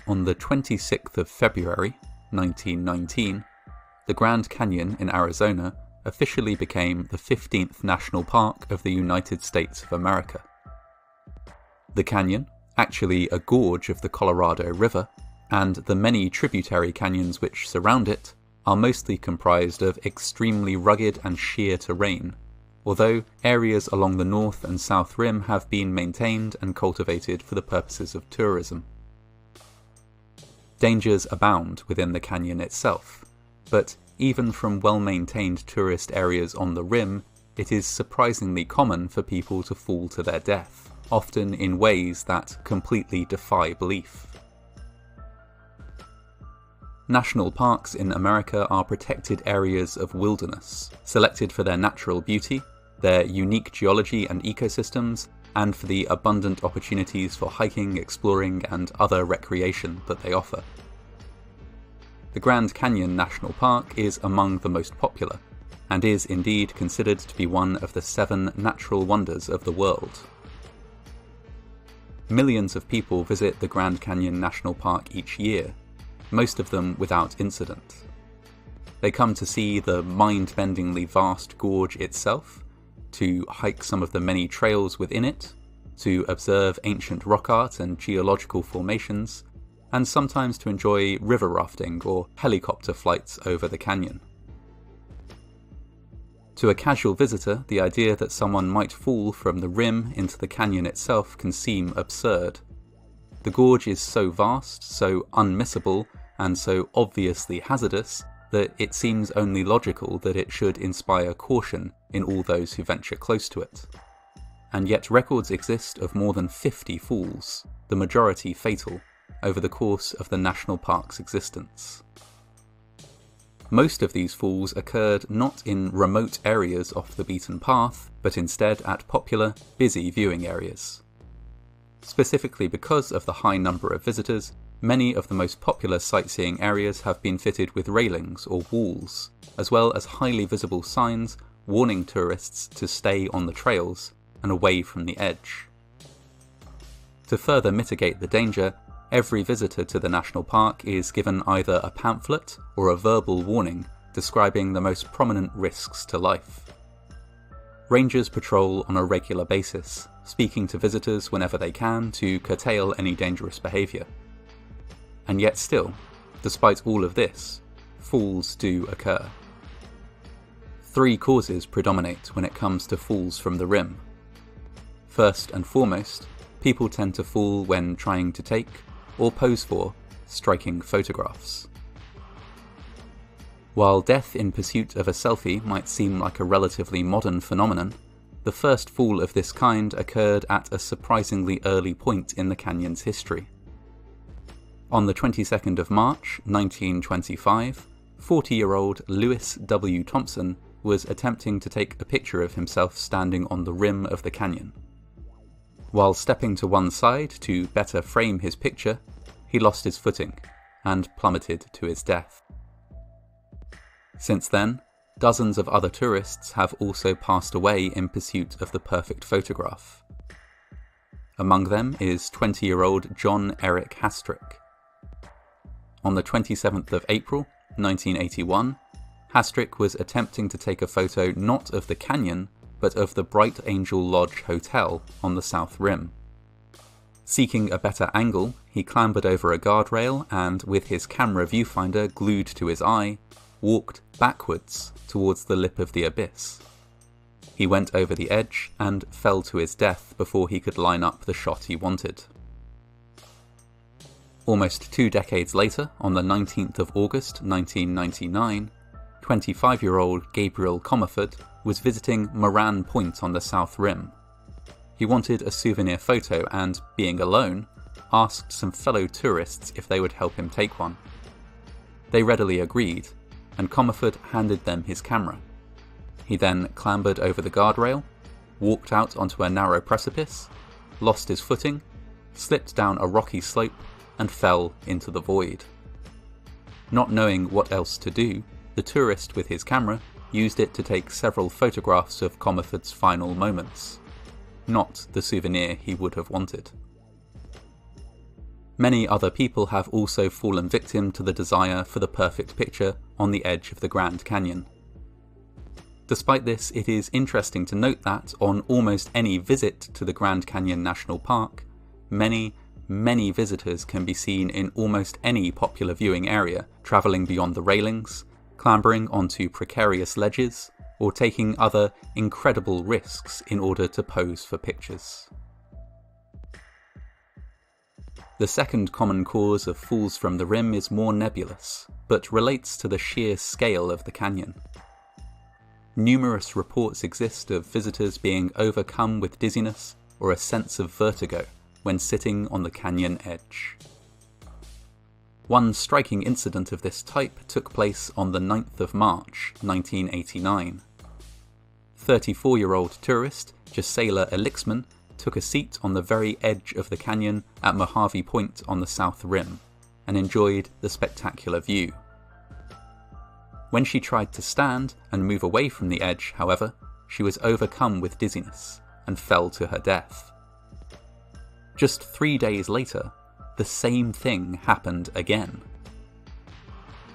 On the 26th of February, 1919, the Grand Canyon in Arizona officially became the 15th national park of the United States of America. The canyon, actually a gorge of the Colorado River, and the many tributary canyons which surround it, are mostly comprised of extremely rugged and sheer terrain, although areas along the north and south rim have been maintained and cultivated for the purposes of tourism. Dangers abound within the canyon itself, but even from well-maintained tourist areas on the rim, it is surprisingly common for people to fall to their death, often in ways that completely defy belief. National parks in America are protected areas of wilderness, selected for their natural beauty, their unique geology and ecosystems, and for the abundant opportunities for hiking, exploring, and other recreation that they offer. The Grand Canyon National Park is among the most popular, and is indeed considered to be one of the 7 natural wonders of the world. Millions of people visit the Grand Canyon National Park each year, most of them without incident. They come to see the mind-bendingly vast gorge itself, to hike some of the many trails within it, to observe ancient rock art and geological formations, and sometimes to enjoy river rafting or helicopter flights over the canyon. To a casual visitor, the idea that someone might fall from the rim into the canyon itself can seem absurd. The gorge is so vast, so unmissable, and so obviously hazardous that it seems only logical that it should inspire caution in all those who venture close to it. And yet records exist of more than 50 falls, the majority fatal, over the course of the national park's existence. Most of these falls occurred not in remote areas off the beaten path, but instead at popular, busy viewing areas. Specifically because of the high number of visitors, many of the most popular sightseeing areas have been fitted with railings or walls, as well as highly visible signs warning tourists to stay on the trails and away from the edge. To further mitigate the danger, every visitor to the national park is given either a pamphlet or a verbal warning describing the most prominent risks to life. Rangers patrol on a regular basis, speaking to visitors whenever they can to curtail any dangerous behaviour. And yet still, despite all of this, falls do occur. 3 causes predominate when it comes to falls from the rim. First and foremost, people tend to fall when trying to take, or pose for, striking photographs. While death in pursuit of a selfie might seem like a relatively modern phenomenon, the first fall of this kind occurred at a surprisingly early point in the canyon's history. On the 22nd of March, 1925, 40-year-old Lewis W. Thompson was attempting to take a picture of himself standing on the rim of the canyon. While stepping to one side to better frame his picture, he lost his footing and plummeted to his death. Since then, dozens of other tourists have also passed away in pursuit of the perfect photograph. Among them is 20-year-old John Eric Hastrick. On the 27th of April, 1981, Hastrick was attempting to take a photo not of the canyon, but of the Bright Angel Lodge Hotel on the south rim. Seeking a better angle, he clambered over a guardrail and, with his camera viewfinder glued to his eye, walked backwards towards the lip of the abyss. He went over the edge and fell to his death before he could line up the shot he wanted. Almost 2 decades later, on the 19th of August 1999, 25-year-old Gabriel Comerford was visiting Moran Point on the south rim. He wanted a souvenir photo and, being alone, asked some fellow tourists if they would help him take one. They readily agreed, and Comerford handed them his camera. He then clambered over the guardrail, walked out onto a narrow precipice, lost his footing, slipped down a rocky slope, and fell into the void. Not knowing what else to do, the tourist with his camera used it to take several photographs of Comerford's final moments. Not the souvenir he would have wanted. Many other people have also fallen victim to the desire for the perfect picture on the edge of the Grand Canyon. Despite this, it is interesting to note that on almost any visit to the Grand Canyon National Park, many visitors can be seen in almost any popular viewing area, travelling beyond the railings, clambering onto precarious ledges, or taking other incredible risks in order to pose for pictures. The second common cause of falls from the rim is more nebulous, but relates to the sheer scale of the canyon. Numerous reports exist of visitors being overcome with dizziness or a sense of vertigo when sitting on the canyon edge. One striking incident of this type took place on the 9th of March, 1989. 34-year-old tourist Gisela Elixman took a seat on the very edge of the canyon at Mojave Point on the south rim, and enjoyed the spectacular view. When she tried to stand and move away from the edge, however, she was overcome with dizziness and fell to her death. Just 3 days later, the same thing happened again.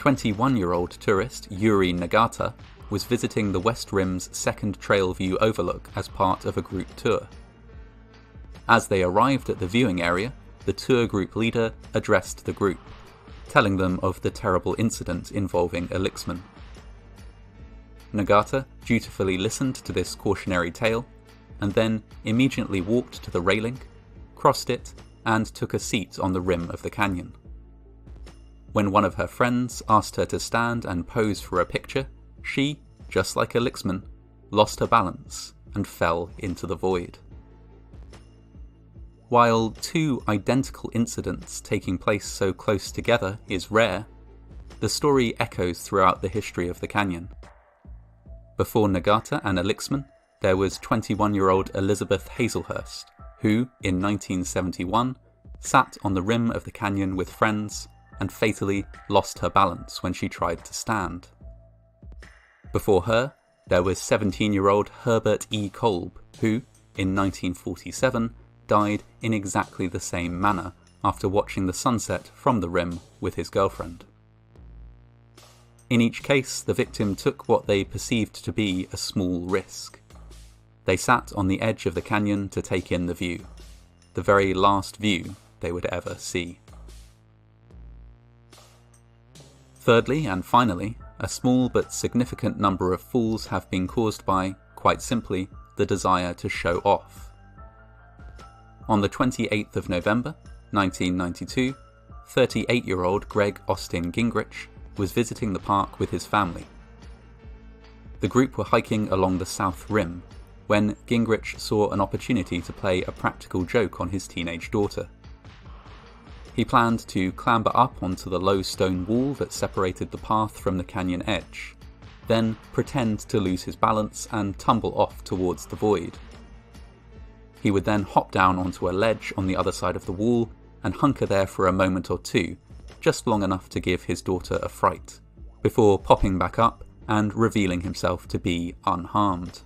21-year-old tourist Yuri Nagata was visiting the West Rim's second trail view overlook as part of a group tour. As they arrived at the viewing area, the tour group leader addressed the group, telling them of the terrible incident involving Elixman. Nagata dutifully listened to this cautionary tale, and then immediately walked to the railing, crossed it, and took a seat on the rim of the canyon. When one of her friends asked her to stand and pose for a picture, she, just like Elixman, lost her balance and fell into the void. While two identical incidents taking place so close together is rare, the story echoes throughout the history of the canyon. Before Nagata and Elixman, there was 21-year-old Elizabeth Hazelhurst, who, in 1971, sat on the rim of the canyon with friends and fatally lost her balance when she tried to stand. Before her, there was 17-year-old Herbert E. Kolb, who, in 1947, died in exactly the same manner after watching the sunset from the rim with his girlfriend. In each case, the victim took what they perceived to be a small risk. They sat on the edge of the canyon to take in the view, the very last view they would ever see. Thirdly, and finally, a small but significant number of falls have been caused by, quite simply, the desire to show off. On the 28th of November, 1992, 38-year-old Greg Austin Gingrich was visiting the park with his family. The group were hiking along the south rim when Gingrich saw an opportunity to play a practical joke on his teenage daughter. He planned to clamber up onto the low stone wall that separated the path from the canyon edge, then pretend to lose his balance and tumble off towards the void. He would then hop down onto a ledge on the other side of the wall and hunker there for a moment or two, just long enough to give his daughter a fright, before popping back up and revealing himself to be unharmed.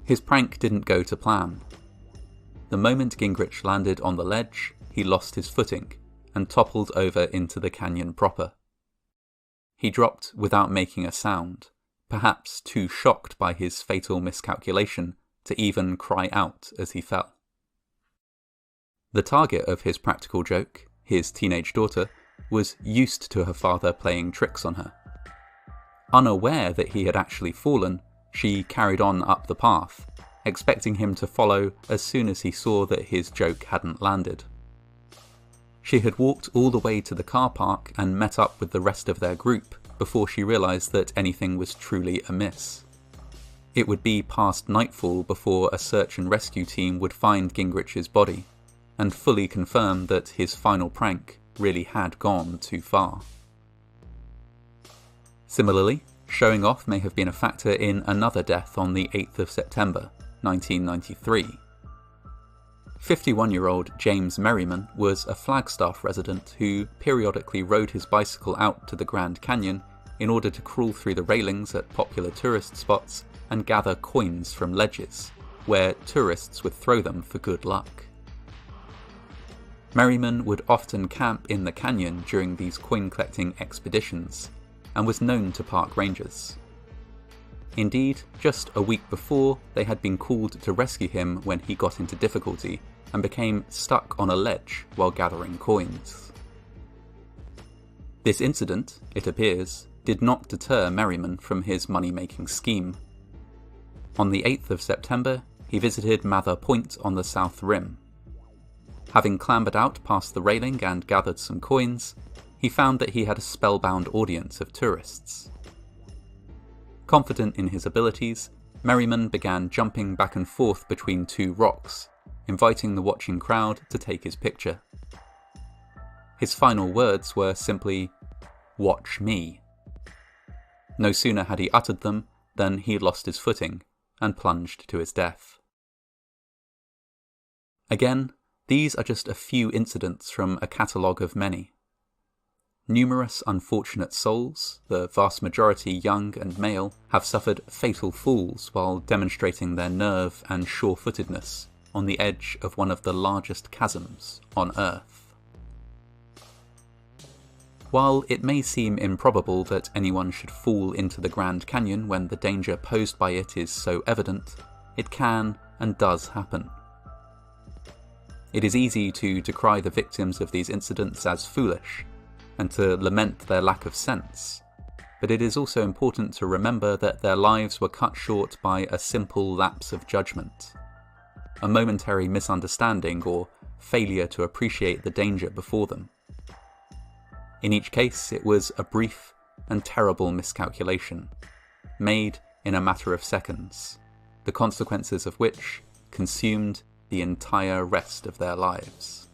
His prank didn't go to plan. The moment Gingrich landed on the ledge, he lost his footing and toppled over into the canyon proper. He dropped without making a sound, perhaps too shocked by his fatal miscalculation to even cry out as he fell. The target of his practical joke, his teenage daughter, was used to her father playing tricks on her. Unaware that he had actually fallen, she carried on up the path, expecting him to follow as soon as he saw that his joke hadn't landed. She had walked all the way to the car park and met up with the rest of their group before she realised that anything was truly amiss. It would be past nightfall before a search and rescue team would find Gingrich's body, and fully confirm that his final prank really had gone too far. Similarly, showing off may have been a factor in another death on the 8th of September, 1993. 51-year-old James Merriman was a Flagstaff resident who periodically rode his bicycle out to the Grand Canyon in order to crawl through the railings at popular tourist spots and gather coins from ledges, where tourists would throw them for good luck. Merriman would often camp in the canyon during these coin-collecting expeditions, and was known to park rangers. Indeed, just a week before, they had been called to rescue him when he got into difficulty and became stuck on a ledge while gathering coins. This incident, it appears, did not deter Merriman from his money-making scheme. On the 8th of September, he visited Mather Point on the South Rim. Having clambered out past the railing and gathered some coins, he found that he had a spellbound audience of tourists. Confident in his abilities, Merriman began jumping back and forth between two rocks, inviting the watching crowd to take his picture. His final words were simply, "Watch me." No sooner had he uttered them than he lost his footing and plunged to his death. Again, these are just a few incidents from a catalogue of many. Numerous unfortunate souls, the vast majority young and male, have suffered fatal falls while demonstrating their nerve and sure-footedness on the edge of one of the largest chasms on Earth. While it may seem improbable that anyone should fall into the Grand Canyon when the danger posed by it is so evident, it can and does happen. It is easy to decry the victims of these incidents as foolish, and to lament their lack of sense, but it is also important to remember that their lives were cut short by a simple lapse of judgment, a momentary misunderstanding or failure to appreciate the danger before them. In each case, it was a brief and terrible miscalculation, made in a matter of seconds, the consequences of which consumed the entire rest of their lives.